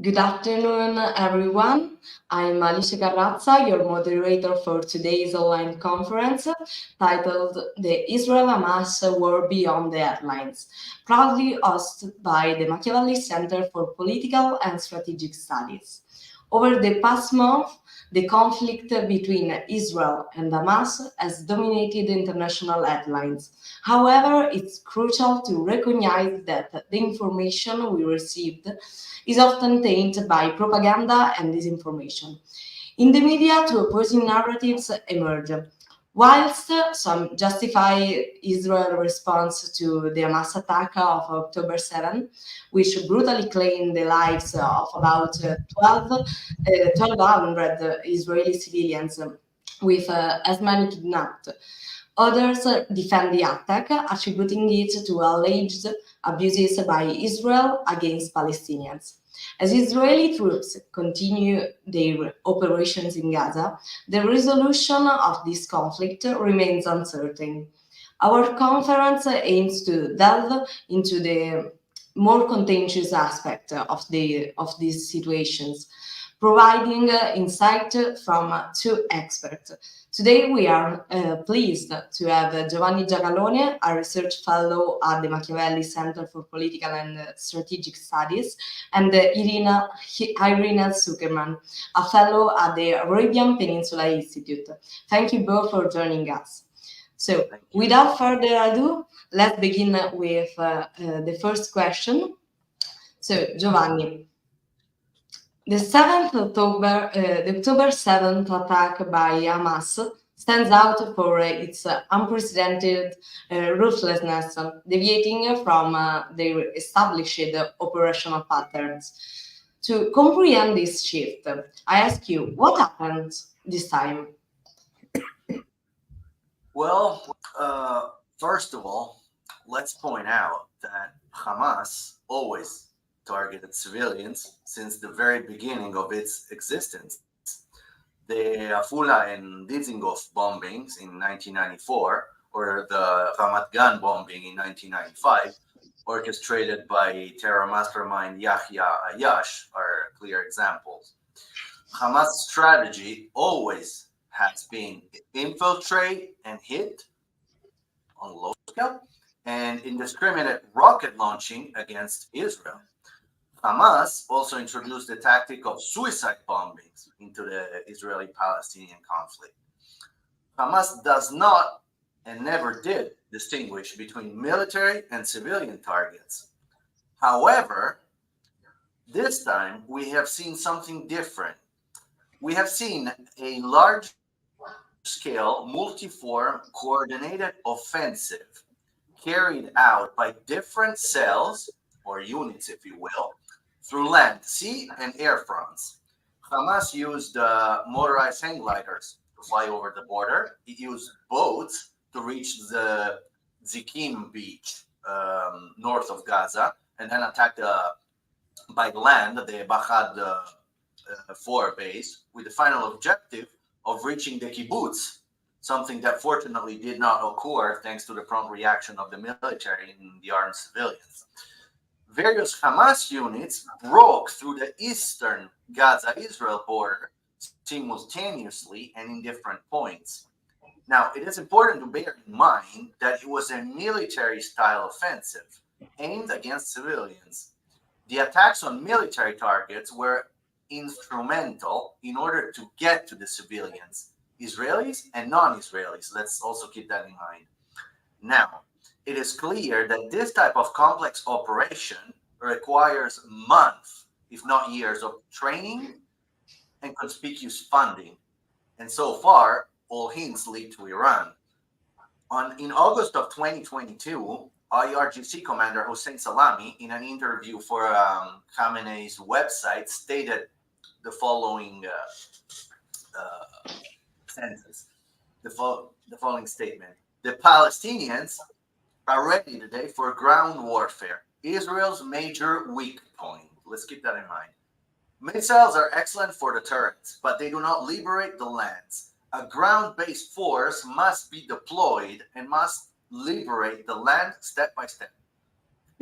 Good afternoon, everyone. I'm Alice Carrazza, your moderator for today's online conference titled The Israel-Hamas War Beyond the Headlines, proudly hosted by the Machiavelli Center for Political and Strategic Studies. Over the past month, the conflict between Israel and Hamas has dominated international headlines. However, it's crucial to recognize that the information we received is often tainted by propaganda and disinformation. In the media, two opposing narratives emerge. Whilst some justify Israel's response to the Hamas attack of October 7, which brutally claimed the lives of about 1,200 Israeli civilians, with as many kidnapped. Others defend the attack, attributing it to alleged abuses by Israel against Palestinians. As Israeli troops continue their operations in Gaza, the resolution of this conflict remains uncertain. Our conference aims to delve into the more contentious aspect of these situations, providing insight from two experts. Today, we are pleased to have Giovanni Giacalone, a research fellow at the Machiavelli Center for Political and Strategic Studies, and Irina Tsukerman, a fellow at the Arabian Peninsula Institute. Thank you both for joining us. So, without further ado, let's begin with the first question. So, Giovanni, the October 7th attack by Hamas stands out for its unprecedented ruthlessness, deviating from their established operational patterns. To comprehend this shift, I ask you, what happened this time? Well, first of all, let's point out that Hamas always targeted civilians since the very beginning of its existence. The Afula and Dizengoff bombings in 1994, or the Ramat Gan bombing in 1995, orchestrated by terror mastermind Yahya Ayash, are clear examples. Hamas' strategy always has been infiltrate and hit on low scale and indiscriminate rocket launching against Israel. Hamas also introduced the tactic of suicide bombings into the Israeli-Palestinian conflict. Hamas does not and never did distinguish between military and civilian targets. However, this time we have seen something different. We have seen a large-scale, multi-form, coordinated offensive carried out by different cells, or units, if you will, through land, sea, and air fronts. Hamas used motorized hang gliders to fly over the border. It used boats to reach the Zikim beach north of Gaza, and then attacked by land the Bahad 4 base, with the final objective of reaching the kibbutz, something that fortunately did not occur thanks to the prompt reaction of the military and the armed civilians. Various Hamas units broke through the eastern Gaza-Israel border simultaneously and in different points. Now, it is important to bear in mind that it was a military-style offensive aimed against civilians. The attacks on military targets were instrumental in order to get to the civilians, Israelis and non-Israelis. Let's also keep that in mind. Now, it is clear that this type of complex operation requires months, if not years, of training and conspicuous funding. And so far, all hints lead to Iran. In August of 2022, IRGC commander Hossein Salami, in an interview for Khamenei's website, stated the following sentence, the following statement. The Palestinians are ready today for ground warfare, Israel's major weak point. Let's keep that in mind. Missiles are excellent for deterrence, but they do not liberate the lands. A ground-based force must be deployed and must liberate the land step by step.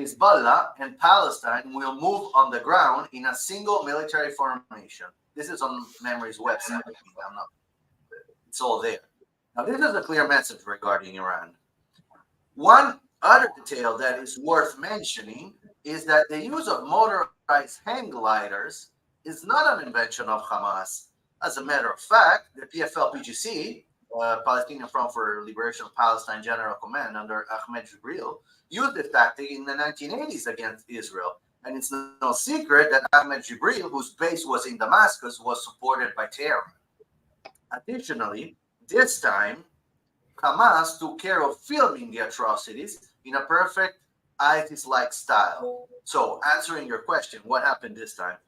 Hezbollah and Palestine will move on the ground in a single military formation. This is on Memory's website. It's all there. Now, this is a clear message regarding Iran. One other detail that is worth mentioning is that the use of motorized hang gliders is not an invention of Hamas. As a matter of fact, the PFL-PGC, Palestinian Front for Liberation of Palestine General Command under Ahmed Jibril, used this tactic in the 1980s against Israel. And it's no secret that Ahmed Jibril, whose base was in Damascus, was supported by Tehran. Additionally, this time, Hamas took care of filming the atrocities in a perfect ISIS-like style. So, answering your question, what happened this time?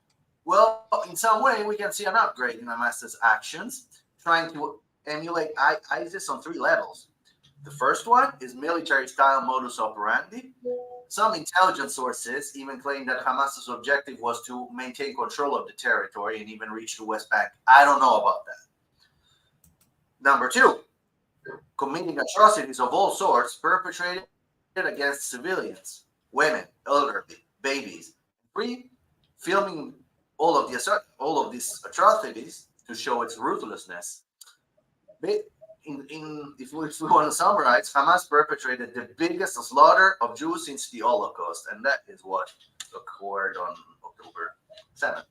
Well, in some way, we can see an upgrade in Hamas's actions, trying to emulate ISIS on 3 levels. The first one is military-style modus operandi. Some intelligence sources even claim that Hamas's objective was to maintain control of the territory and even reach the West Bank. I don't know about that. Number 2, committing atrocities of all sorts perpetrated against civilians, women, elderly, babies. 3, filming all of these atrocities to show its ruthlessness. If we want to summarize, Hamas perpetrated the biggest slaughter of Jews since the Holocaust, and that is what occurred on October 7th.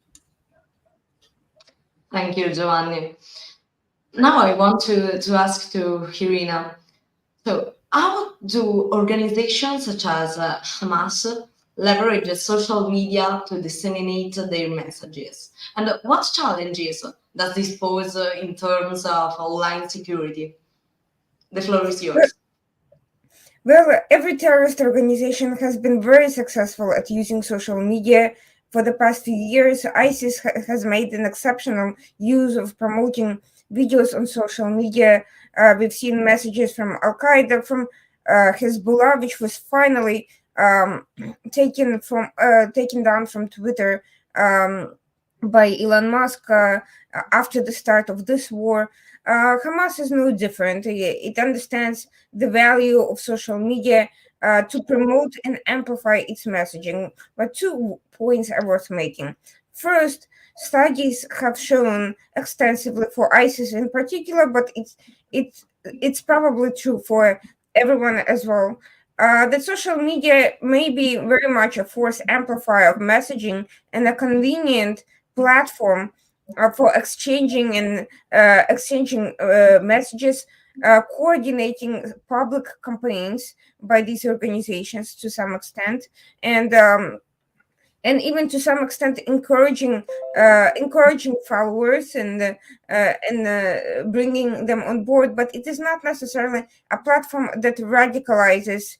Thank you, Giovanni. Now I want to ask to Irina. So, how do organizations such as Hamas leverage social media to disseminate their messages? And what challenges does this pose in terms of online security? The floor is yours. Well, every terrorist organization has been very successful at using social media. For the past few years, ISIS has made an exceptional use of promoting videos on social media. We've seen messages from Al-Qaeda, from Hezbollah, which was finally taken down from Twitter by Elon Musk after the start of this war. Hamas is no different. It understands the value of social media to promote and amplify its messaging. But 2 points are worth making. First, studies have shown extensively for ISIS in particular, but it's probably true for everyone as well, that social media may be very much a force amplifier of messaging and a convenient platform for exchanging messages, coordinating public campaigns by these organizations to some extent, and even to some extent encouraging followers and bringing them on board. But it is not necessarily a platform that radicalizes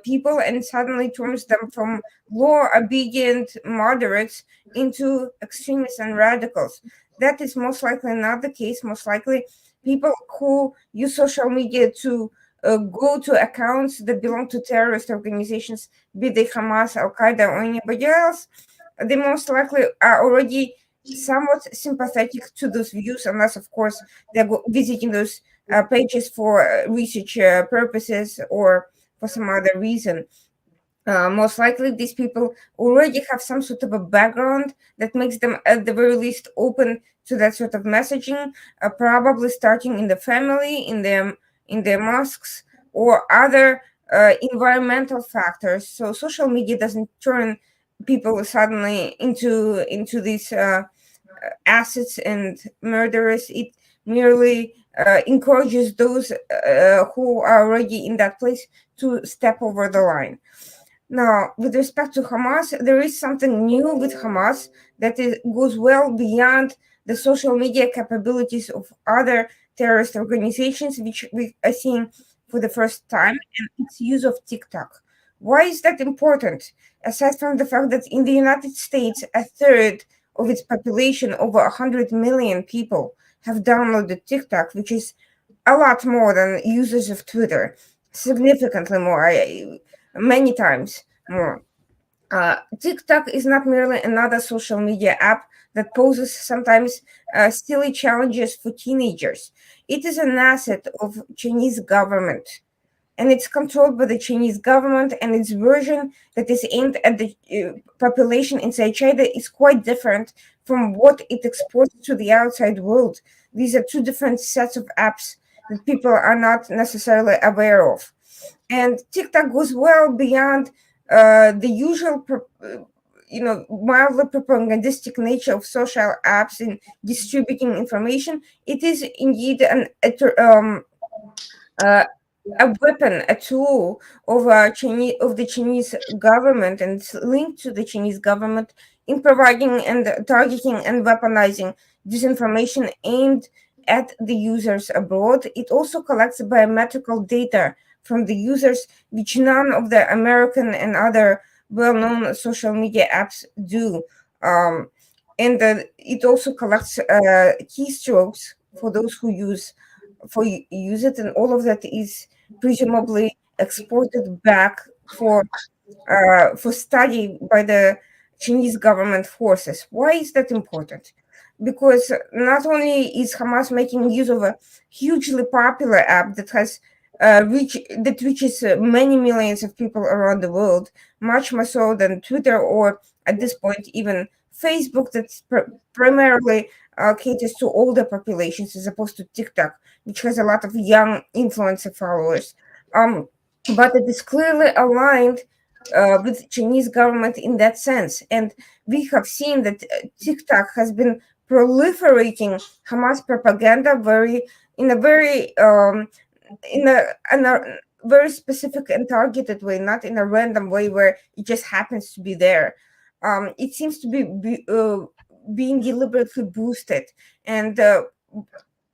people and suddenly turns them from law-obedient moderates into extremists and radicals. That is most likely not the case. Most likely, people who use social media to go to accounts that belong to terrorist organizations, be they Hamas, Al-Qaeda, or anybody else, they most likely are already somewhat sympathetic to those views, unless, of course, they're visiting those pages for research purposes or for some other reason. Most likely, these people already have some sort of a background that makes them, at the very least, open to that sort of messaging, probably starting in the family, in their mosques, or other environmental factors. So social media doesn't turn people suddenly into these assets and murderers. It merely encourages those who are already in that place to step over the line. Now, with respect to Hamas, there is something new with Hamas that goes well beyond the social media capabilities of other terrorist organizations, which we are seeing for the first time, and its use of TikTok. Why is that important? Aside from the fact that in the United States, a third of its population, over 100 million people, have downloaded TikTok, which is a lot more than users of Twitter, significantly more, many times more. TikTok is not merely another social media app that poses sometimes silly challenges for teenagers. It is an asset of Chinese government. and it's controlled by the Chinese government, and its version that is aimed at the population inside China is quite different from what it exports to the outside world. These are two different sets of apps that people are not necessarily aware of. And TikTok goes well beyond the usual mildly propagandistic nature of social apps in distributing information. It is indeed uh, a weapon, a tool of the Chinese government, and it's linked to the Chinese government in providing and targeting and weaponizing disinformation aimed at the users abroad. It also collects biometrical data from the users, which none of the American and other well-known social media apps do. And it also collects keystrokes for those who use it, and all of that is presumably exported back for study by the Chinese government forces. Why is that important? Because not only is Hamas making use of a hugely popular app that has reaches many millions of people around the world, much more so than Twitter or at this point even Facebook, that's primarily caters to older populations as opposed to TikTok, which has a lot of young influencer followers. But it is clearly aligned with Chinese government in that sense, and we have seen that TikTok has been proliferating Hamas propaganda in a very in a very specific and targeted way, not in a random way where it just happens to be there. It seems to be being deliberately boosted, and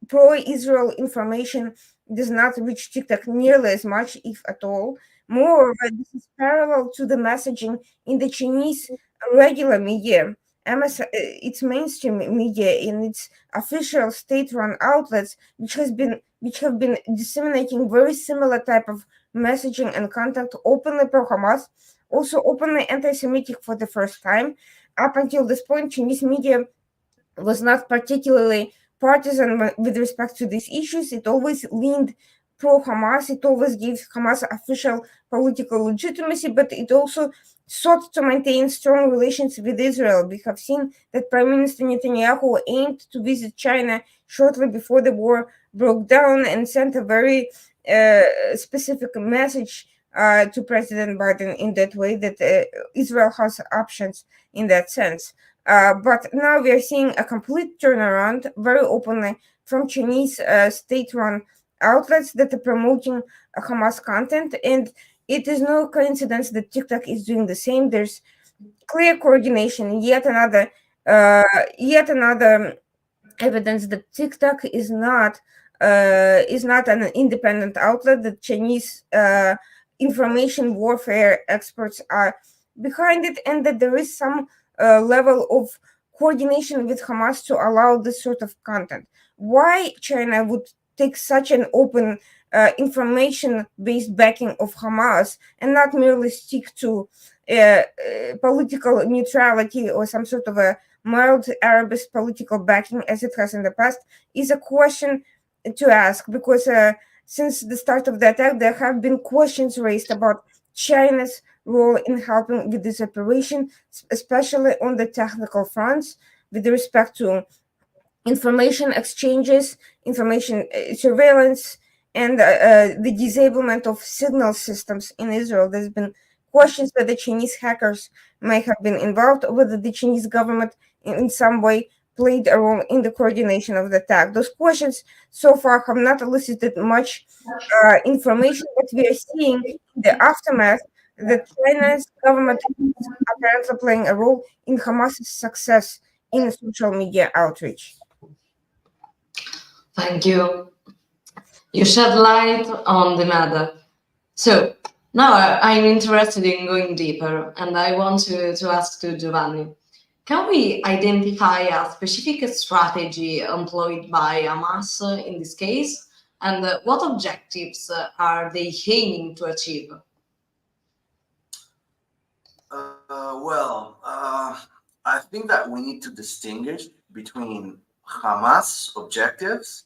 pro-Israel information does not reach TikTok nearly as much, if at all. Moreover, this is parallel to the messaging in the Chinese regular media, its mainstream media, in its official state-run outlets, which have been disseminating very similar type of messaging and content, openly pro-Hamas, also openly anti-Semitic for the first time. Up until this point, Chinese media was not particularly partisan with respect to these issues. It always leaned pro Hamas, it always gave Hamas official political legitimacy, but it also sought to maintain strong relations with Israel. We have seen that Prime Minister Netanyahu aimed to visit China shortly before the war broke down and sent a very specific message to President Biden in that way, that Israel has options in that sense. But now we are seeing a complete turnaround very openly from Chinese state-run outlets that are promoting Hamas content, and it is no coincidence that TikTok is doing the same. There's clear coordination. Yet another evidence that TikTok is not an independent outlet. That Chinese information warfare experts are behind it, and that there is some level of coordination with Hamas to allow this sort of content. Why China would take such an open information-based backing of Hamas and not merely stick to political neutrality or some sort of a mild Arabist political backing as it has in the past is a question to ask, because since the start of the attack, there have been questions raised about China's role in helping with this operation, especially on the technical fronts with respect to information exchanges, information surveillance, and the disablement of signal systems in Israel. There's been questions whether Chinese hackers may have been involved, or whether the Chinese government in some way played a role in the coordination of the attack. Those questions so far have not elicited much information, but we are seeing in the aftermath that China's government is apparently playing a role in Hamas's success in social media outreach. Thank you. You shed light on the matter. So now I'm interested in going deeper, and I want to ask to Giovanni, can we identify a specific strategy employed by Hamas in this case, and what objectives are they aiming to achieve? I think that we need to distinguish between Hamas objectives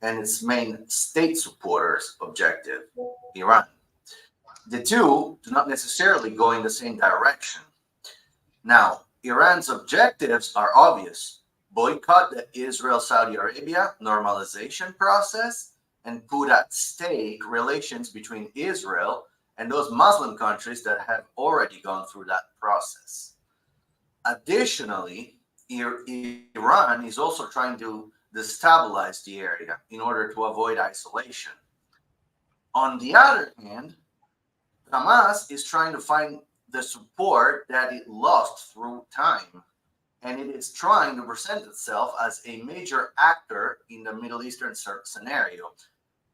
and its main state supporters' objective, Iran. The two do not necessarily go in the same direction. Now, Iran's objectives are obvious: boycott the Israel-Saudi Arabia normalization process and put at stake relations between Israel and those Muslim countries that have already gone through that process. Additionally, Iran is also trying to destabilize the area in order to avoid isolation. On the other hand, Hamas is trying to find the support that it lost through time, and it is trying to present itself as a major actor in the Middle Eastern scenario.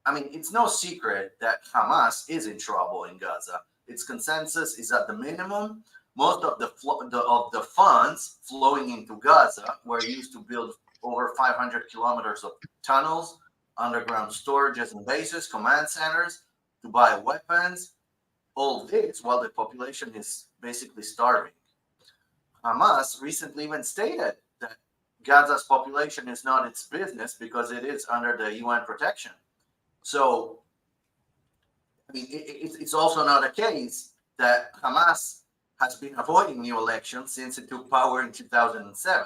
I mean, it's no secret that Hamas is in trouble in Gaza. Its consensus is at the minimum. Most of the funds flowing into Gaza were used to build over 500 kilometers of tunnels, underground storages and bases, command centers, to buy weapons. All this while the population is basically starving. Hamas recently even stated that Gaza's population is not its business because it is under the UN protection. So, I mean, it's also not a case that Hamas has been avoiding new elections since it took power in 2007.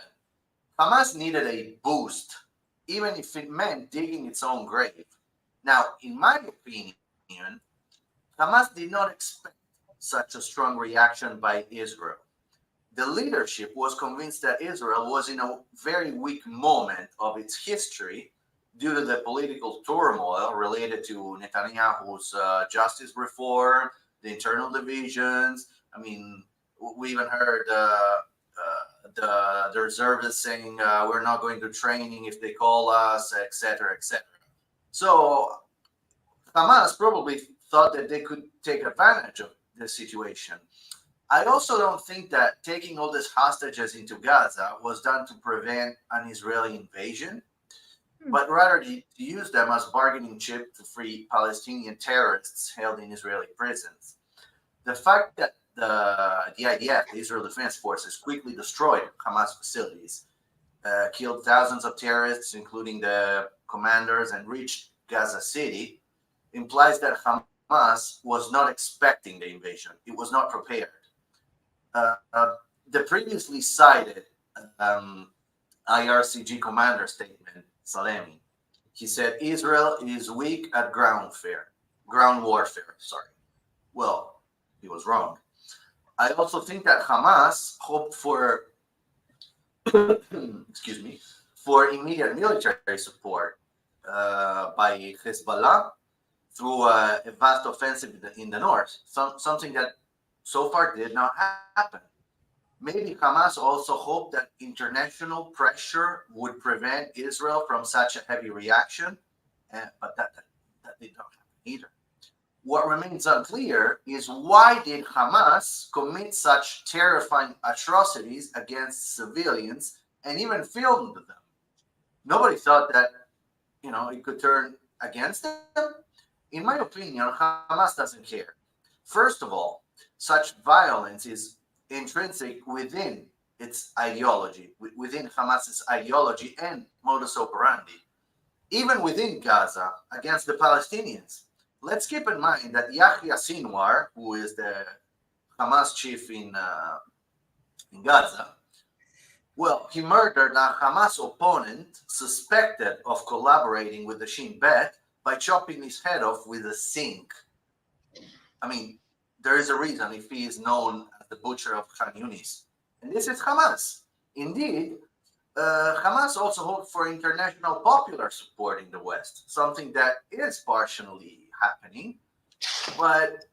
Hamas needed a boost, even if it meant digging its own grave. Now, in my opinion, Hamas did not expect such a strong reaction by Israel. The leadership was convinced that Israel was in a very weak moment of its history due to the political turmoil related to Netanyahu's justice reform, the internal divisions. I mean, we even heard the reservists saying we're not going to training if they call us, etc., etc. So Hamas probably thought that they could take advantage of the situation. I also don't think that taking all these hostages into Gaza was done to prevent an Israeli invasion, but rather to use them as bargaining chip to free Palestinian terrorists held in Israeli prisons. The fact that the IDF, the Israel Defense Forces, quickly destroyed Hamas facilities, killed thousands of terrorists, including the commanders, and reached Gaza City, implies that Hamas was not expecting the invasion. It was not prepared. The previously cited IRCG commander statement, Salemi, he said Israel is weak at ground warfare. Well, he was wrong. I also think that Hamas hoped for, excuse me, for immediate military support by Hezbollah through a vast offensive in the north, something that so far did not happen. Maybe Hamas also hoped that international pressure would prevent Israel from such a heavy reaction, but that did not happen either. What remains unclear is why did Hamas commit such terrifying atrocities against civilians and even filmed them? Nobody thought that, it could turn against them. In my opinion, Hamas doesn't care. First of all, such violence is intrinsic within its ideology, within Hamas's ideology and modus operandi, even within Gaza against the Palestinians. Let's keep in mind that Yahya Sinwar, who is the Hamas chief in Gaza, well, he murdered a Hamas opponent suspected of collaborating with the Shin Bet by chopping his head off with a sink. I mean, there is a reason if he is known as the butcher of Khan Yunis. And this is Hamas. Indeed, Hamas also hoped for international popular support in the West, something that is partially happening, but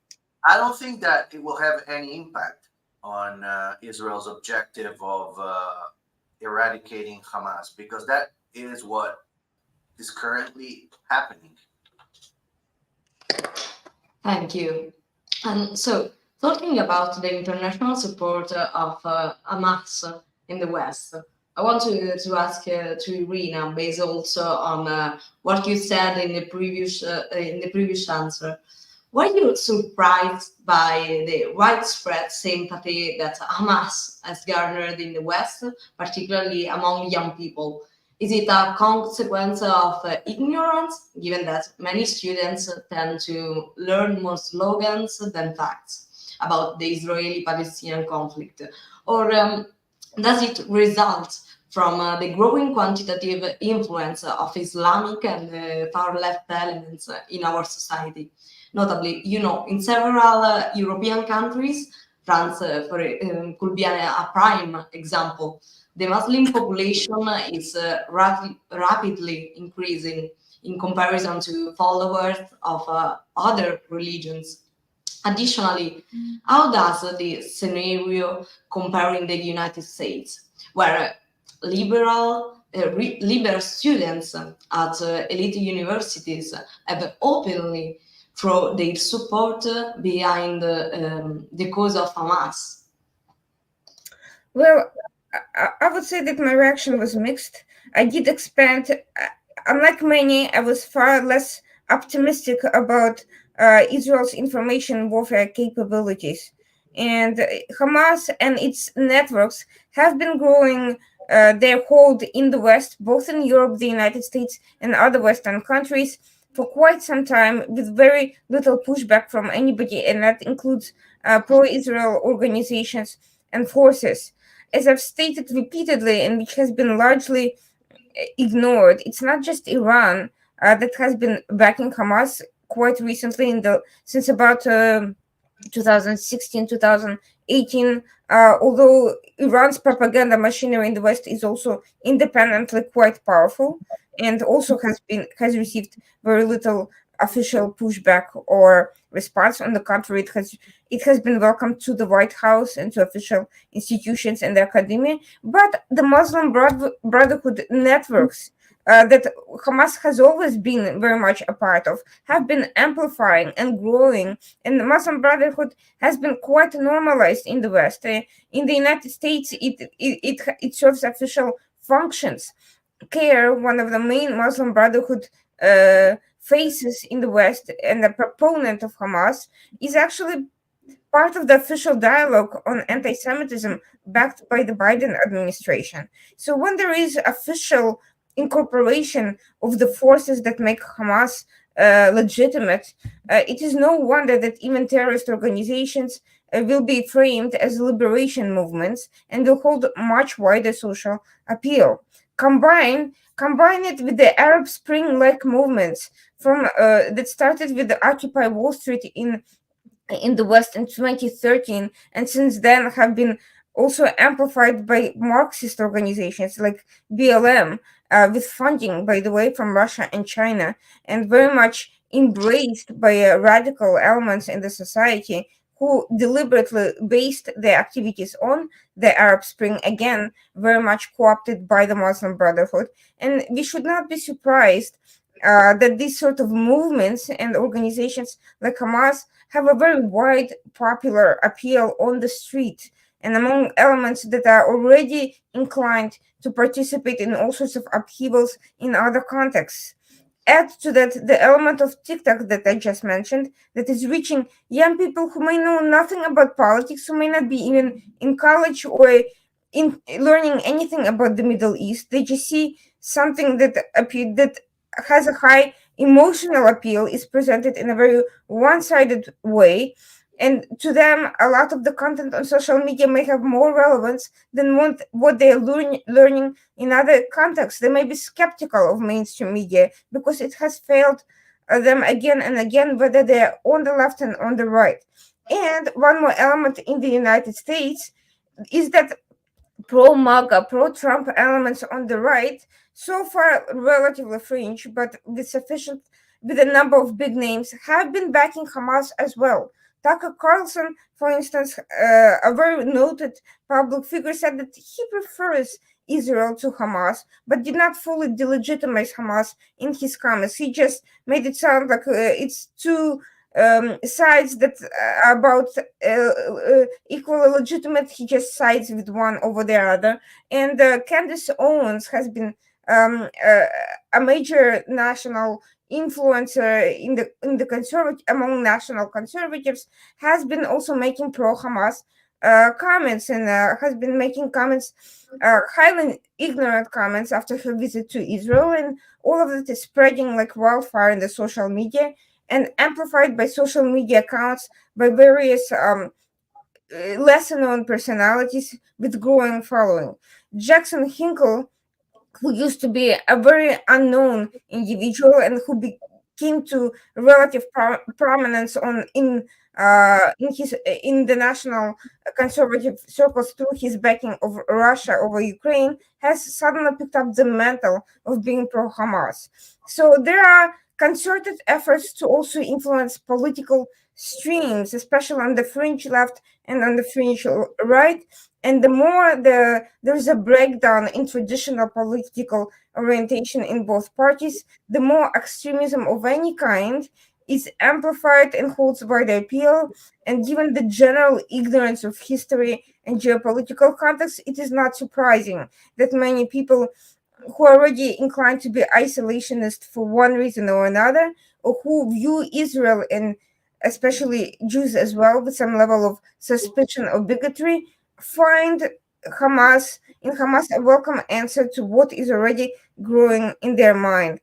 I don't think that it will have any impact on Israel's objective of eradicating Hamas, because that is what is currently happening. Thank you. And so, talking about the international support of Hamas in the West, I want to ask to Irina, based also on what you said in the previous answer. Were you surprised by the widespread sympathy that Hamas has garnered in the West, particularly among young people? Is it a consequence of ignorance, given that many students tend to learn more slogans than facts about the Israeli-Palestinian conflict? Or does it result from the growing quantitative influence of Islamic and far-left elements in our society? Notably, in several European countries, France could be a prime example. The Muslim population is rapidly increasing in comparison to followers of other religions. Additionally, how does the scenario compare in the United States, where liberal students at elite universities have openly thrown their support behind the cause of Hamas? Well, I would say that my reaction was mixed. I did expect, unlike many, I was far less optimistic about Israel's information warfare capabilities. And Hamas and its networks have been growing their hold in the West, both in Europe, the United States, and other Western countries, for quite some time, with very little pushback from anybody, and that includes pro Israel organizations and forces. As I've stated repeatedly, and which has been largely ignored, it's not just Iran that has been backing Hamas quite recently, since about 2016, 2018. Although Iran's propaganda machinery in the West is also independently quite powerful, and also has received very little official pushback or response. On the contrary, it has been welcomed to the White House and to official institutions and the academia. But the Muslim Brotherhood networks that Hamas has always been very much a part of have been amplifying and growing, and the Muslim Brotherhood has been quite normalized in the West. In the United States, it serves official functions. CARE, one of the main Muslim Brotherhood faces in the West and a proponent of Hamas, is actually part of the official dialogue on anti-Semitism backed by the Biden administration. So when there is official incorporation of the forces that make Hamas legitimate, it is no wonder that even terrorist organizations will be framed as liberation movements and will hold much wider social appeal. Combine it with the Arab Spring-like movements from that started with the Occupy Wall Street in the West in 2013, and since then have been also amplified by Marxist organizations like BLM, with funding, by the way, from Russia and China, and very much embraced by radical elements in the society who deliberately based their activities on the Arab Spring, again, very much co-opted by the Muslim Brotherhood. And we should not be surprised that these sort of movements and organizations like Hamas have a very wide popular appeal on the street and among elements that are already inclined to participate in all sorts of upheavals in other contexts. Add to that the element of TikTok that I just mentioned, that is reaching young people who may know nothing about politics, who may not be even in college or in learning anything about the Middle East. They just see something that has a high emotional appeal, is presented in a very one-sided way, and to them a lot of the content on social media may have more relevance than what they're learning in other contexts. They may be skeptical of mainstream media because it has failed them again and again, whether they're on the left and on the right. And one more element in the United States is that pro-MAGA, pro-Trump elements on the right, so far relatively fringe, but with a number of big names, have been backing Hamas as well. Tucker Carlson, for instance, a very noted public figure, said that he prefers Israel to Hamas, but did not fully delegitimize Hamas in his comments. He just made it sound like it's two sides that are about equally legitimate. He just sides with one over the other. And Candace Owens has been a major national influencer in the conservative among national conservatives, has been also making pro-Hamas comments and has been making comments, highly ignorant comments after her visit to Israel, and all of it is spreading like wildfire in the social media and amplified by social media accounts by various lesser known personalities with growing following. Jackson Hinkle, who used to be a very unknown individual and who came to relative prominence in the national conservative circles through his backing of Russia over Ukraine, has suddenly picked up the mantle of being pro-Hamas. So there are concerted efforts to also influence political streams, especially on the fringe left and on the fringe right. And the more there's a breakdown in traditional political orientation in both parties, the more extremism of any kind is amplified and holds by the appeal. And given the general ignorance of history and geopolitical context, it is not surprising that many people who are already inclined to be isolationist for one reason or another, or who view Israel and especially Jews as well with some level of suspicion or bigotry, find Hamas a welcome answer to what is already growing in their mind.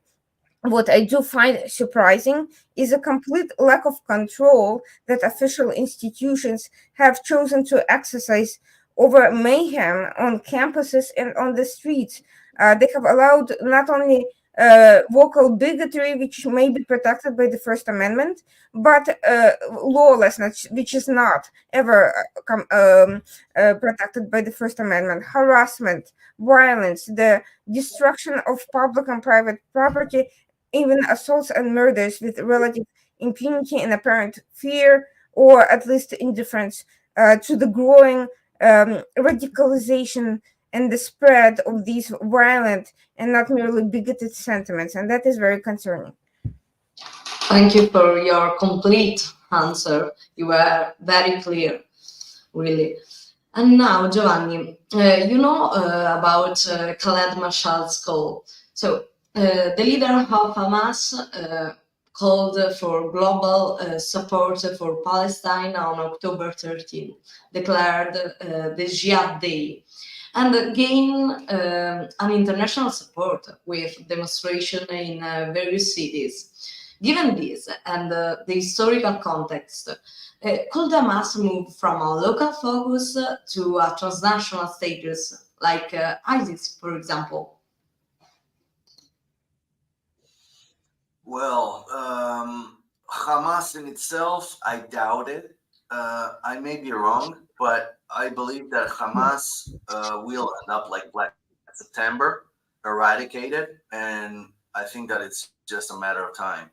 What I do find surprising is a complete lack of control that official institutions have chosen to exercise over mayhem on campuses and on the streets. They have allowed not only vocal bigotry, which may be protected by the First Amendment, but lawlessness, which is not ever protected by the First Amendment, harassment, violence, the destruction of public and private property, even assaults and murders with relative impunity and apparent fear, or at least indifference to the growing radicalization and the spread of these violent and not merely bigoted sentiments. And that is very concerning. Thank you for your complete answer. You were very clear, really. And now, Giovanni, you know about Khaled Mashal's call. So, the leader of Hamas called for global support for Palestine on October 13, declared the Jihad Day, and gained an international support with demonstration in various cities. Given this and the historical context, could Hamas move from a local focus to a transnational status, like ISIS, for example? Well, Hamas in itself, I doubt it. I may be wrong, but I believe that Hamas will end up like Black September, eradicated, and I think that it's just a matter of time.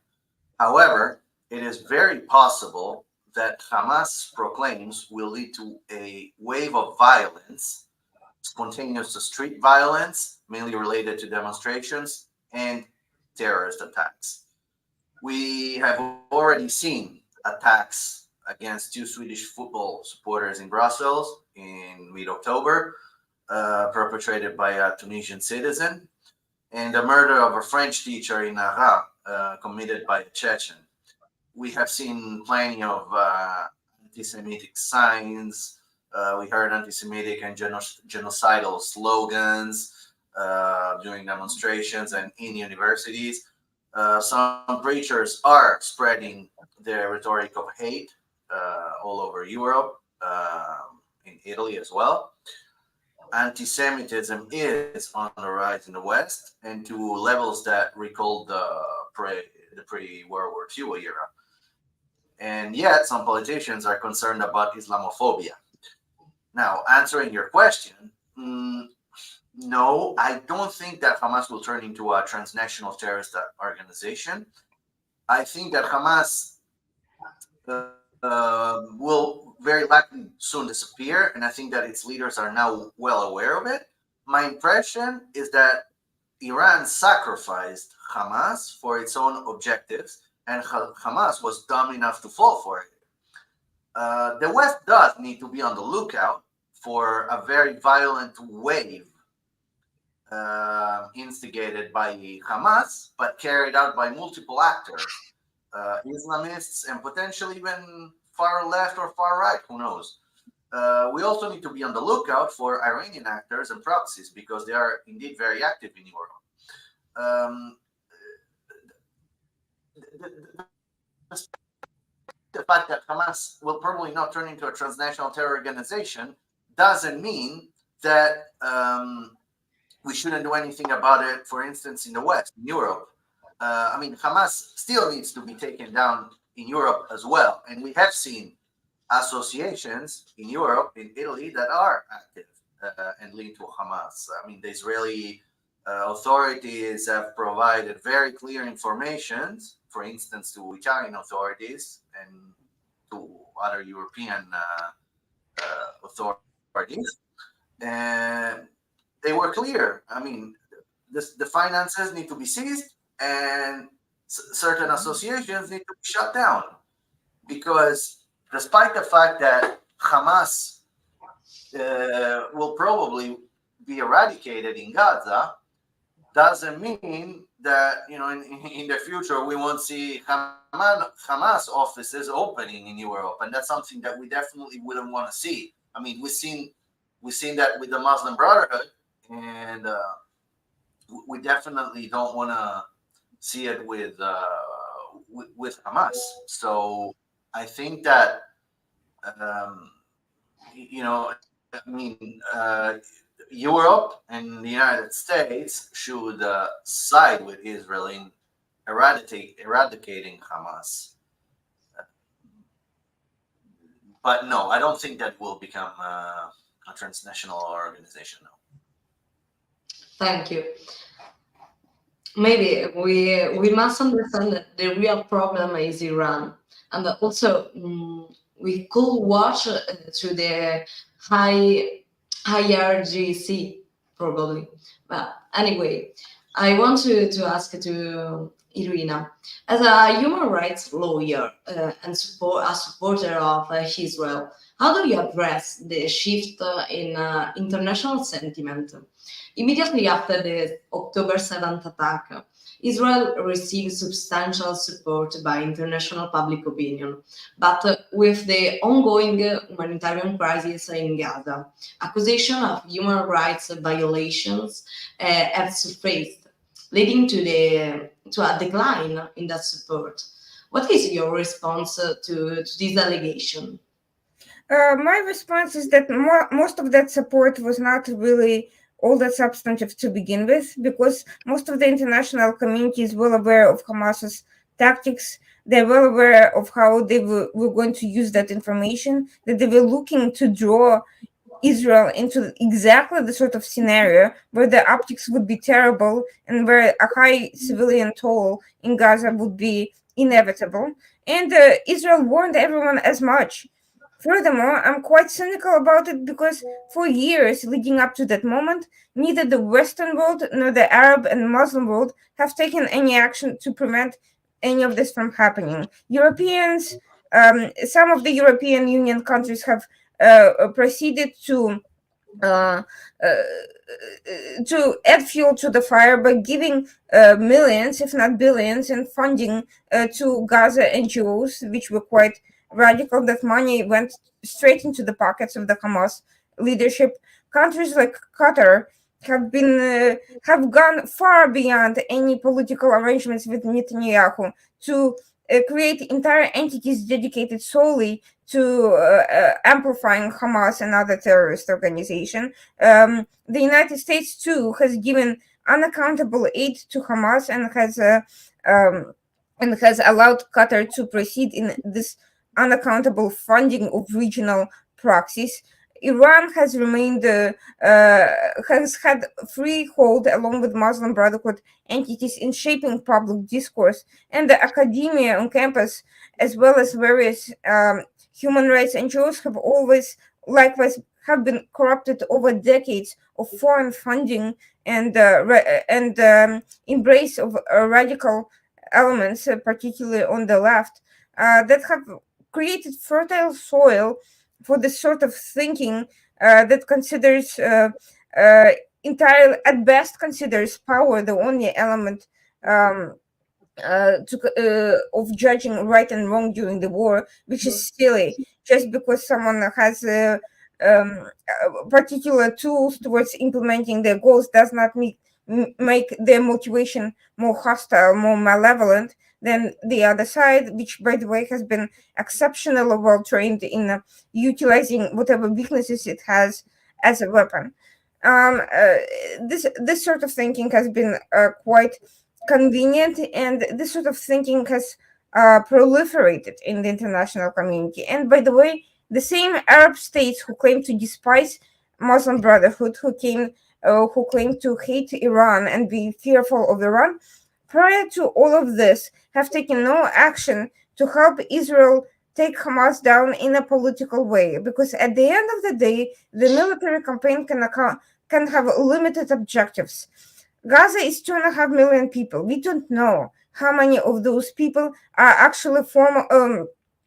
However, it is very possible that Hamas proclaims will lead to a wave of violence, spontaneous street violence, mainly related to demonstrations, and terrorist attacks. We have already seen attacks against two Swedish football supporters in Brussels in mid-October, perpetrated by a Tunisian citizen, and the murder of a French teacher in Arras, committed by a Chechen. We have seen plenty of anti-Semitic signs. We heard anti-Semitic and genocidal slogans during demonstrations and in universities. Some preachers are spreading their rhetoric of hate all over Europe, in Italy as well. Anti-Semitism is on the rise in the West, and to levels that recall the pre-World War II era. And yet, some politicians are concerned about Islamophobia. Now, answering your question, no, I don't think that Hamas will turn into a transnational terrorist organization. I think that Hamas will very likely soon disappear, and I think that its leaders are now well aware of it. My impression is that Iran sacrificed Hamas for its own objectives, and Hamas was dumb enough to fall for it. The West does need to be on the lookout for a very violent wave instigated by Hamas, but carried out by multiple actors, Islamists, and potentially even far left or far right, who knows. we also need to be on the lookout for Iranian actors and proxies, because they are indeed very active in Europe. The fact that Hamas will probably not turn into a transnational terror organization doesn't mean that we shouldn't do anything about it, for instance, in the West, in Europe. I mean, Hamas still needs to be taken down in Europe as well. And we have seen associations in Europe, in Italy, that are active and linked to Hamas. I mean, the Israeli authorities have provided very clear information, for instance, to Italian authorities and to other European authorities. And they were clear. I mean, the finances need to be seized, and certain associations need to be shut down, because despite the fact that Hamas will probably be eradicated in Gaza, doesn't mean that, you know, in the future we won't see Hamas offices opening in Europe, and that's something that we definitely wouldn't want to see. I mean, we've seen that with the Muslim Brotherhood, and we definitely don't want to see it with Hamas. So I think that you know, I mean, Europe and the United States should side with Israel in eradicating Hamas. But no, I don't think that will become a transnational organization. No. Thank you. Maybe we must understand that the real problem is Iran, and also we could watch through the IRGC probably. But anyway, I want to ask to Irina, as a human rights lawyer and a supporter of Israel, how do you address the shift in international sentiment? Immediately after the October 7th attack, Israel received substantial support by international public opinion, but with the ongoing humanitarian crisis in Gaza, accusations of human rights violations have surfaced, leading to a decline in that support. What is your response to this allegation? My response is that most of that support was not really all that substantive to begin with, because most of the international community is well aware of Hamas's tactics. They're well aware of how they were going to use that information, that they were looking to draw Israel into exactly the sort of scenario where the optics would be terrible and where a high civilian toll in Gaza would be inevitable. And Israel warned everyone as much. Furthermore, I'm quite cynical about it because for years leading up to that moment, neither the Western world nor the Arab and Muslim world have taken any action to prevent any of this from happening. Europeans, some of the European Union countries have proceeded to add fuel to the fire by giving millions, if not billions, in funding to Gaza NGOs, which were quite radical. That money went straight into the pockets of the Hamas leadership. Countries like Qatar have gone far beyond any political arrangements with Netanyahu to create entire entities dedicated solely to amplifying Hamas and other terrorist organizations. The United States too has given unaccountable aid to Hamas and has allowed Qatar to proceed in this unaccountable funding of regional proxies. Iran has remained has had free hold along with Muslim Brotherhood entities in shaping public discourse, and the academia on campus, as well as various human rights NGOs, have always likewise have been corrupted over decades of foreign funding and embrace of radical elements, particularly on the left, that have created fertile soil for this sort of thinking that considers entirely, at best, considers power the only element of judging right and wrong during the war, which is silly. Just because someone has particular tools towards implementing their goals does not make their motivation more hostile, more malevolent than the other side, which, by the way, has been exceptionally well trained in utilizing whatever weaknesses it has as a weapon. This sort of thinking has been quite convenient, and this sort of thinking has proliferated in the international community. And by the way, the same Arab states who claim to despise Muslim Brotherhood, who claim to hate Iran and be fearful of Iran, prior to all of this, have taken no action to help Israel take Hamas down in a political way. Because at the end of the day, the military campaign can have limited objectives. Gaza is 2.5 million people. We don't know how many of those people are actually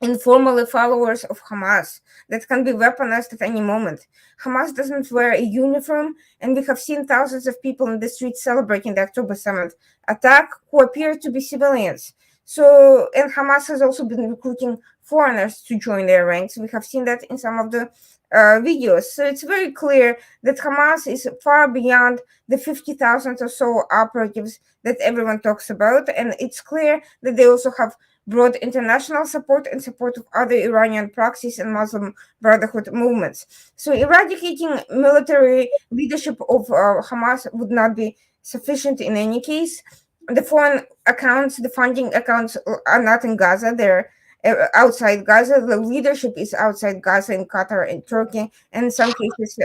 informally followers of Hamas that can be weaponized at any moment. Hamas doesn't wear a uniform, and we have seen thousands of people in the streets celebrating the October 7th attack who appear to be civilians. So, and Hamas has also been recruiting foreigners to join their ranks. We have seen that in some of the videos. So it's very clear that Hamas is far beyond the 50,000 or so operatives that everyone talks about. And it's clear that they also have broad international support and support of other Iranian proxies and Muslim Brotherhood movements. So eradicating military leadership of Hamas would not be sufficient in any case. The foreign accounts, the funding accounts are not in Gaza. They're outside Gaza. The leadership is outside Gaza in Qatar and Turkey, and in some cases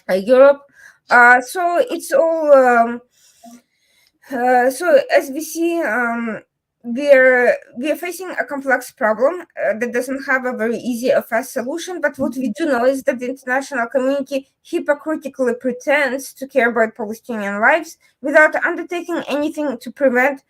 Europe. So it's all. So as we see, we are facing a complex problem that doesn't have a very easy or fast solution. But what we do know is that the international community hypocritically pretends to care about Palestinian lives without undertaking anything to prevent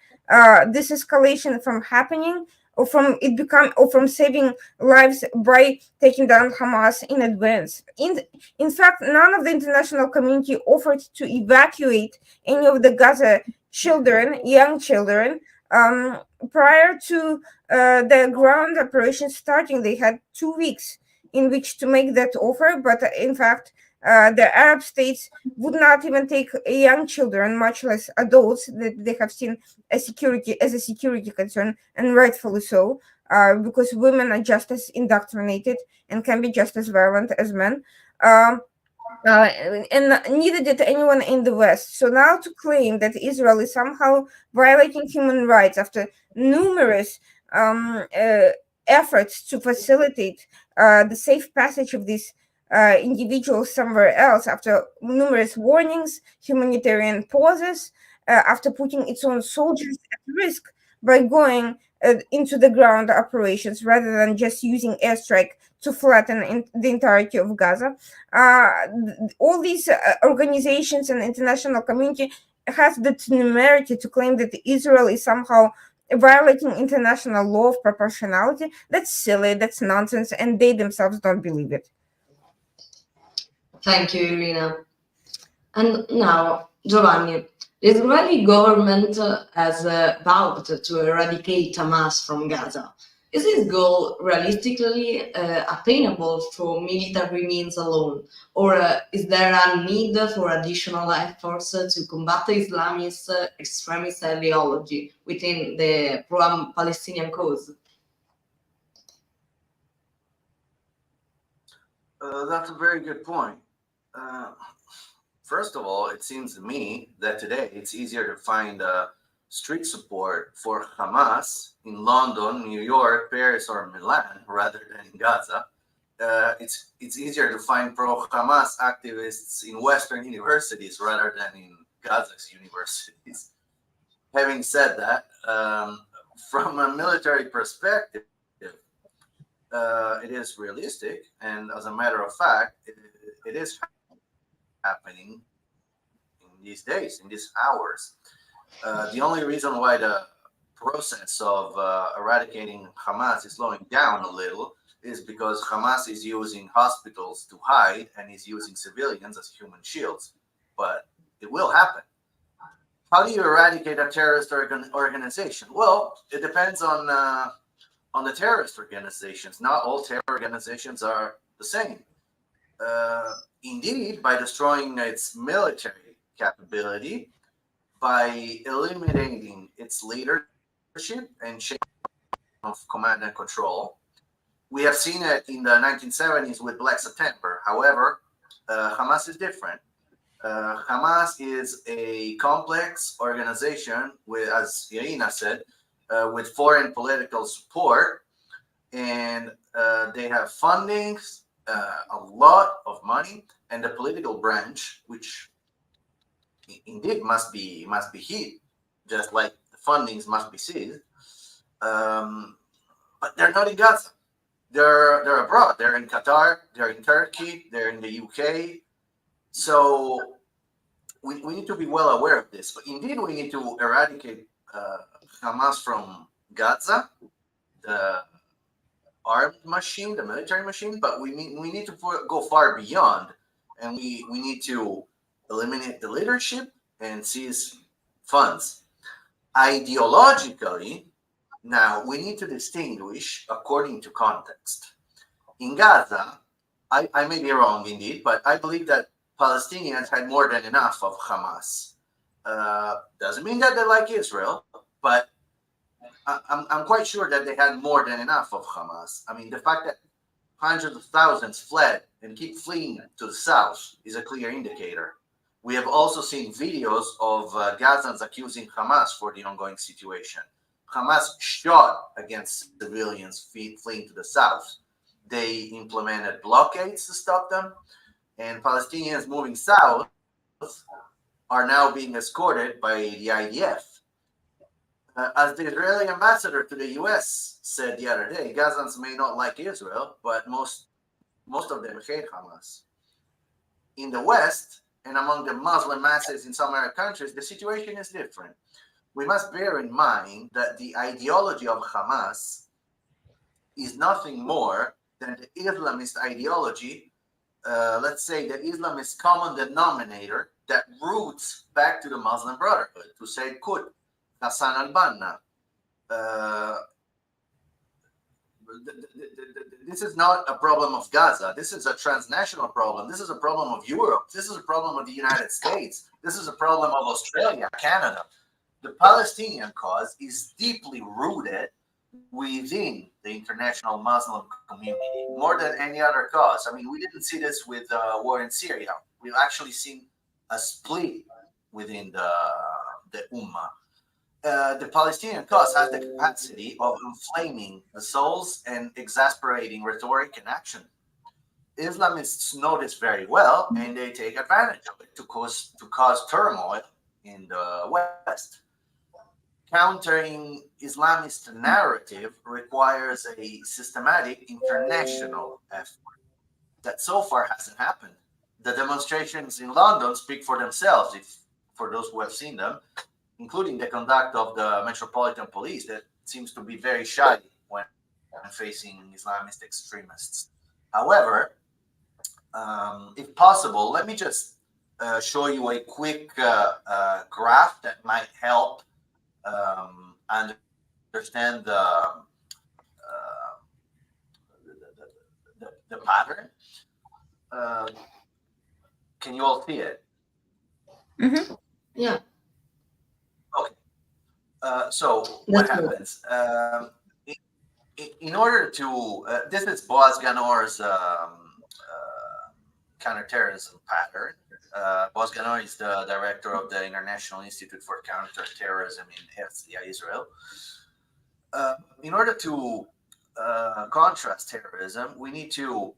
this escalation from happening, or from saving lives by taking down Hamas in advance. In fact, none of the international community offered to evacuate any of the Gaza young children. Prior to the ground operation starting, they had 2 weeks in which to make that offer, but in fact, the Arab states would not even take young children, much less adults, that they have seen as a security concern, and rightfully so, because women are just as indoctrinated and can be just as violent as men. And neither did anyone in the West. So now to claim that Israel is somehow violating human rights after numerous efforts to facilitate the safe passage of these individuals somewhere else, after numerous warnings, humanitarian pauses, after putting its own soldiers at risk by going into the ground operations rather than just using airstrike to flatten the entirety of Gaza. All these organizations and international community has the temerity to claim that Israel is somehow violating international law of proportionality. That's silly, that's nonsense, and they themselves don't believe it. Thank you, Irina. And now, Giovanni, the Israeli government has vowed to eradicate Hamas from Gaza. Is this goal realistically attainable through military means alone, or is there a need for additional efforts to combat Islamist extremist ideology within the pro-Palestinian cause? That's a very good point. First of all, it seems to me that today it's easier to find street support for Hamas in London, New York, Paris, or Milan rather than in Gaza. It's easier to find pro-Hamas activists in Western universities rather than in Gaza's universities. Having said that, from a military perspective, it is realistic, and as a matter of fact, it is happening in these days, in these hours. The only reason why the process of eradicating Hamas is slowing down a little is because Hamas is using hospitals to hide and is using civilians as human shields. But it will happen. How do you eradicate a terrorist organization? Well, it depends on the terrorist organizations. Not all terror organizations are the same. indeed, by destroying its military capability, by eliminating its leadership and change of command and control. We have seen it in the 1970s with Black September. However, Hamas is different. Hamas is a complex organization with, as Irina said, with foreign political support, and they have fundings, a lot of money, and the political branch, which indeed must be hit, just like the fundings must be seized. But they're not in Gaza. They're abroad. They're in Qatar. They're in Turkey. They're in the UK. So we need to be well aware of this. But indeed, we need to eradicate Hamas from Gaza, the armed machine, the military machine. But we need to go far beyond, and we need to eliminate the leadership and seize funds. Ideologically, now we need to distinguish according to context. In Gaza, I may be wrong indeed, but I believe that Palestinians had more than enough of Hamas. Doesn't mean that they like Israel, but I'm quite sure that they had more than enough of Hamas. I mean, the fact that hundreds of thousands fled and keep fleeing to the south is a clear indicator. We have also seen videos of Gazans accusing Hamas for the ongoing situation. Hamas shot against civilians fleeing to the south. They implemented blockades to stop them, and Palestinians moving south are now being escorted by the IDF. As the Israeli ambassador to the US said the other day, Gazans may not like Israel, but most of them hate Hamas. In the West, and among the Muslim masses in some Arab countries, the situation is different. We must bear in mind that the ideology of Hamas is nothing more than the Islamist ideology, let's say the Islamist common denominator that roots back to the Muslim Brotherhood, to Sayyid Qutb, Hassan al-Banna. This is not a problem of Gaza. This is a transnational problem. This is a problem of Europe. This is a problem of the United States. This is a problem of Australia, Canada. The Palestinian cause is deeply rooted within the international Muslim community, more than any other cause. I mean, we didn't see this with the war in Syria. We've actually seen a split within the Ummah. The Palestinian cause has the capacity of inflaming the souls and exasperating rhetoric and action. Islamists know this very well, and they take advantage of it to cause turmoil in the West. Countering Islamist narrative requires a systematic international effort that so far hasn't happened. The demonstrations in London speak for themselves, for those who have seen them, including the conduct of the Metropolitan Police that seems to be very shy when facing Islamist extremists. However, if possible, let me just show you a quick graph that might help understand the pattern. Can you all see it? Mm-hmm. Yeah. Okay. So what happens? In order to, this is Boaz Ganor's counterterrorism pattern. Boaz Ganor is the director of the International Institute for Counterterrorism in Herzliya, Israel. In order to contrast terrorism, we need to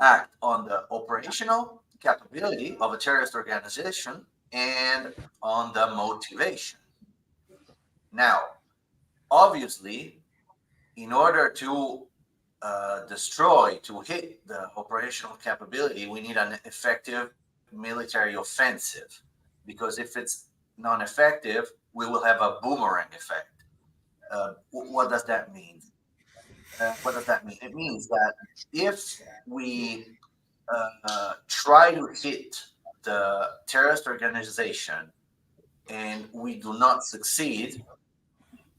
act on the operational capability of a terrorist organization and on the motivation. Now, obviously, in order to to hit the operational capability, we need an effective military offensive, because if it's non-effective, we will have a boomerang effect. What does that mean? It means that if we try to hit the terrorist organization and we do not succeed,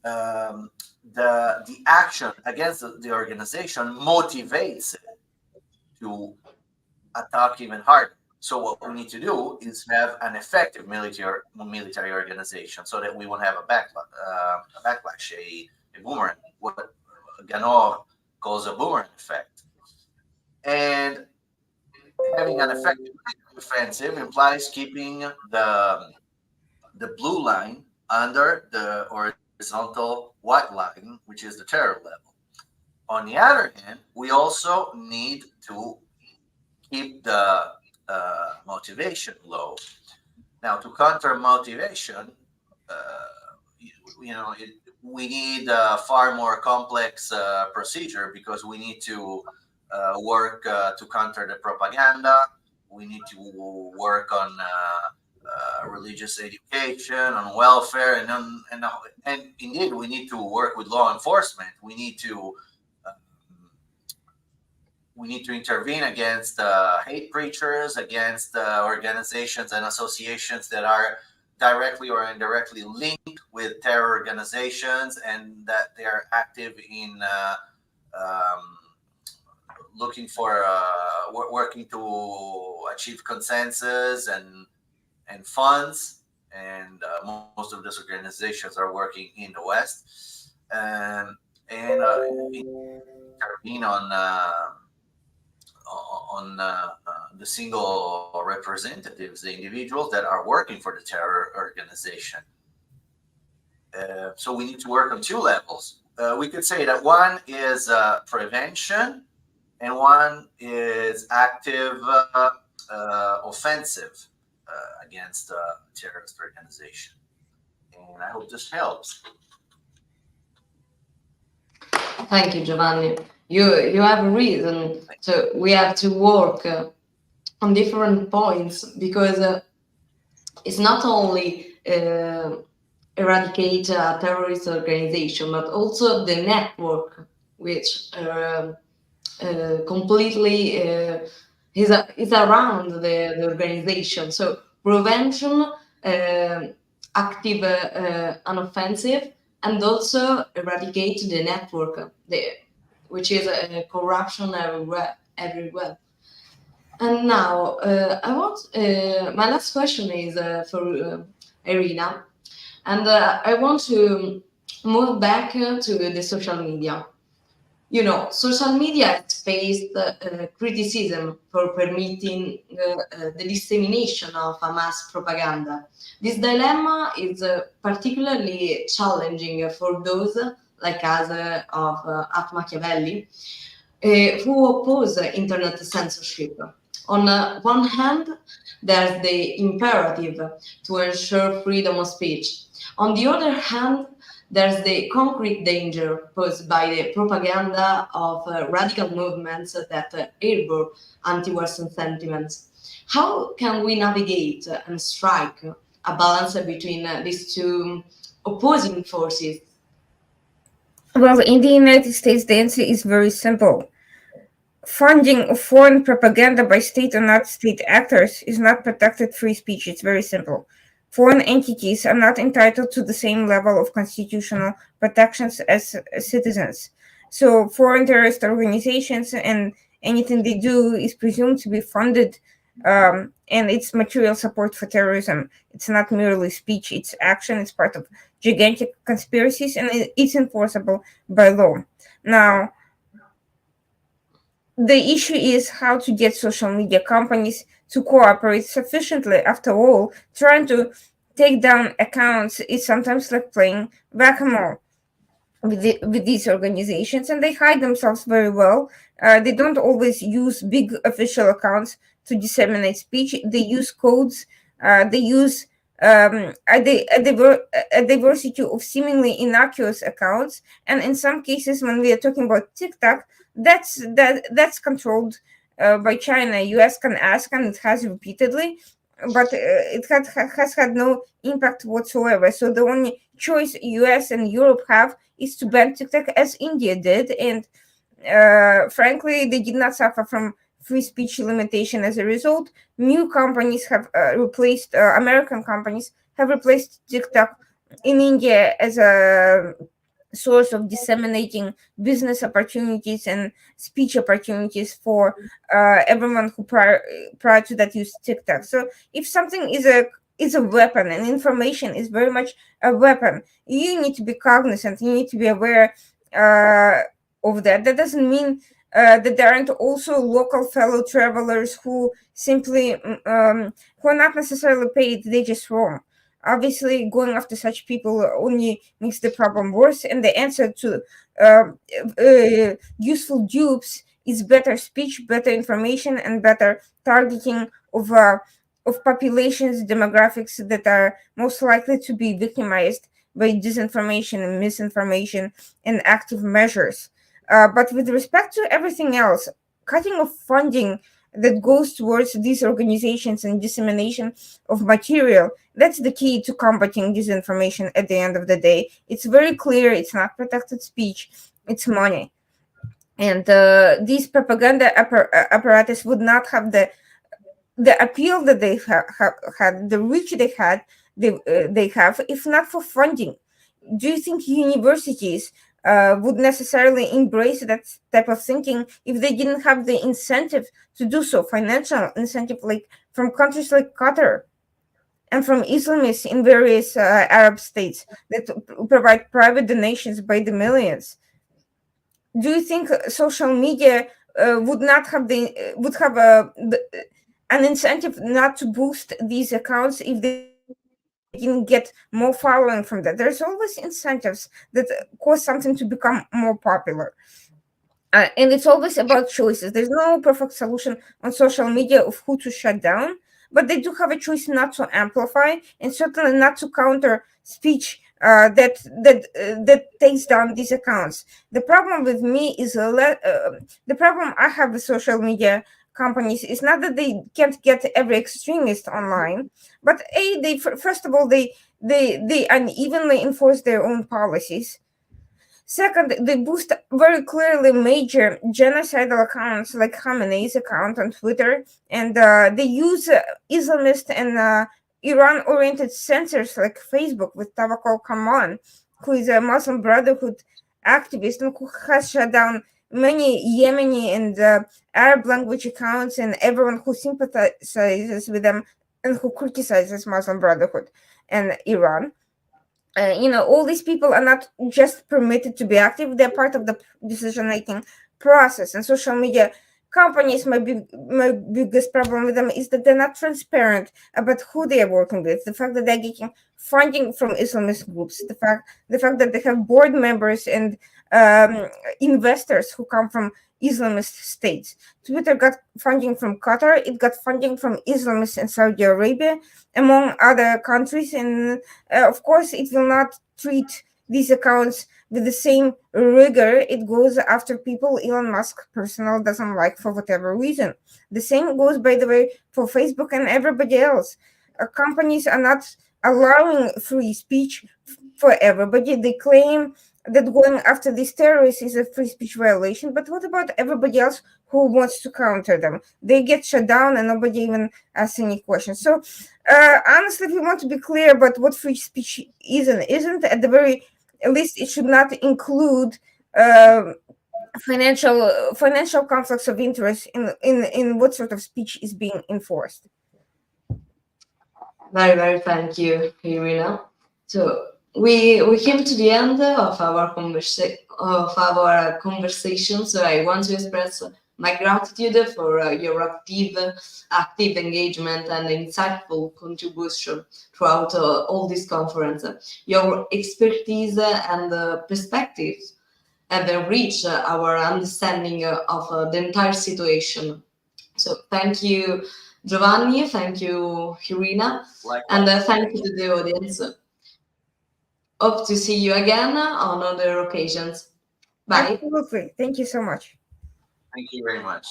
the action against the organization motivates it to attack even harder. So what we need to do is have an effective military organization so that we won't have a backlash, a boomerang, what Ganor calls a boomerang effect. And having an effective offensive implies keeping the blue line under the horizontal white line, which is the terror level. On the other hand, we also need to keep the motivation low. Now, to counter motivation, we need a far more complex procedure, because we need to work to counter the propaganda. We need to work on religious education, on welfare, and indeed, we need to work with law enforcement. We need to intervene against hate preachers, against organizations and associations that are directly or indirectly linked with terror organizations, and that they are active in looking for working to achieve consensus and funds. And most of these organizations are working in the West, and intervene on the single representatives, the individuals that are working for the terror organization. So we need to work on two levels. We could say that one is prevention, and one is active offensive against terrorist organization. And I hope this helps. Thank you, Giovanni. You have a reason. So we have to work on different points, because it's not only eradicate a terrorist organization, but also the network, which completely is around the organization. So prevention, active and offensive, and also eradicate the network, which is corruption everywhere. And now, my last question is for Irina, and I want to move back to the social media. Social media has faced criticism for permitting the dissemination of Hamas propaganda. This dilemma is particularly challenging for those like us at Machiavelli, who oppose internet censorship. On one hand, there's the imperative to ensure freedom of speech. On the other hand, there's the concrete danger posed by the propaganda of radical movements that harbor anti-Western sentiments. How can we navigate and strike a balance between these two opposing forces? Well, in the United States, the answer is very simple. Funding of foreign propaganda by state or not state actors is not protected free speech. It's very simple. Foreign entities are not entitled to the same level of constitutional protections as citizens. So foreign terrorist organizations and anything they do is presumed to be funded, and it's material support for terrorism. It's not merely speech, it's action, it's part of gigantic conspiracies, and it's enforceable by law. Now, the issue is how to get social media companies to cooperate sufficiently. After all, trying to take down accounts is sometimes like playing whack-a-mole with these organizations, and they hide themselves very well. They don't always use big official accounts to disseminate speech. They use codes. They use a diversity of seemingly innocuous accounts, and in some cases, when we are talking about TikTok, that's controlled by China. US can ask, and it has repeatedly, but it has had no impact whatsoever. So the only choice US and Europe have is to ban TikTok, as India did, and frankly, they did not suffer from free speech limitation as a result. New companies have replaced American companies have replaced TikTok in India as a source of disseminating business opportunities and speech opportunities for everyone who prior to that used TikTok. So if something is a weapon, and information is very much a weapon, you need to be cognizant, you need to be aware of that. That doesn't mean that there aren't also local fellow travelers who simply who are not necessarily paid, they just roam. Obviously, going after such people only makes the problem worse, and the answer to useful dupes is better speech, better information, and better targeting of populations demographics that are most likely to be victimized by disinformation and misinformation and active measures. But with respect to everything else, cutting off funding that goes towards these organizations and dissemination of material, that's the key to combating disinformation at the end of the day. It's very clear, it's not protected speech, it's money. And these propaganda apparatus would not have the appeal that they had, the reach they have, if not for funding. Do you think universities would necessarily embrace that type of thinking if they didn't have the incentive to do so, financial incentive, like from countries like Qatar and from Islamists in various Arab states that provide private donations by the millions? Do you think social media would not have would have an incentive not to boost these accounts if they didn't get more following from that? There's always incentives that cause something to become more popular. And it's always about choices. There's no perfect solution on social media of who to shut down, but they do have a choice not to amplify and certainly not to counter speech that takes down these accounts. The problem with me is the problem I have with social media companies is not that they can't get every extremist online, but they first of all they unevenly enforce their own policies. Second, they boost very clearly major genocidal accounts like Khamenei's account on Twitter, and they use Islamist and Iran-oriented censors like Facebook with Tawakkol Kaman, who is a Muslim Brotherhood activist and who has shut down many Yemeni and Arab language accounts and everyone who sympathizes with them and who criticizes Muslim Brotherhood and Iran. All these people are not just permitted to be active, they're part of the decision making process. And social media companies, my biggest problem with them is that they're not transparent about who they are working with. The fact that they're getting funding from Islamist groups, the fact that they have board members and investors who come from Islamist states. Twitter got funding from Qatar, it got funding from Islamists in Saudi Arabia, among other countries, and of course it will not treat these accounts with the same rigor. It goes after people Elon Musk personally doesn't like for whatever reason. The same goes, by the way, for Facebook and everybody else. Companies are not allowing free speech for everybody. They claim that going after these terrorists is a free speech violation, but what about everybody else who wants to counter them? They get shut down and nobody even asks any questions. So honestly, if we want to be clear about what free speech is and isn't, at the very least it should not include financial conflicts of interest in what sort of speech is being enforced. Very, very thank you, Irina. So we came to the end of our conversation. So I want to express my gratitude for your active engagement and insightful contribution throughout all this conference. Your expertise and perspectives have enriched our understanding of the entire situation. So thank you, Giovanni. Thank you, Irina. And thank you to the audience. Hope to see you again on other occasions. Bye. Absolutely. Thank you so much. Thank you very much.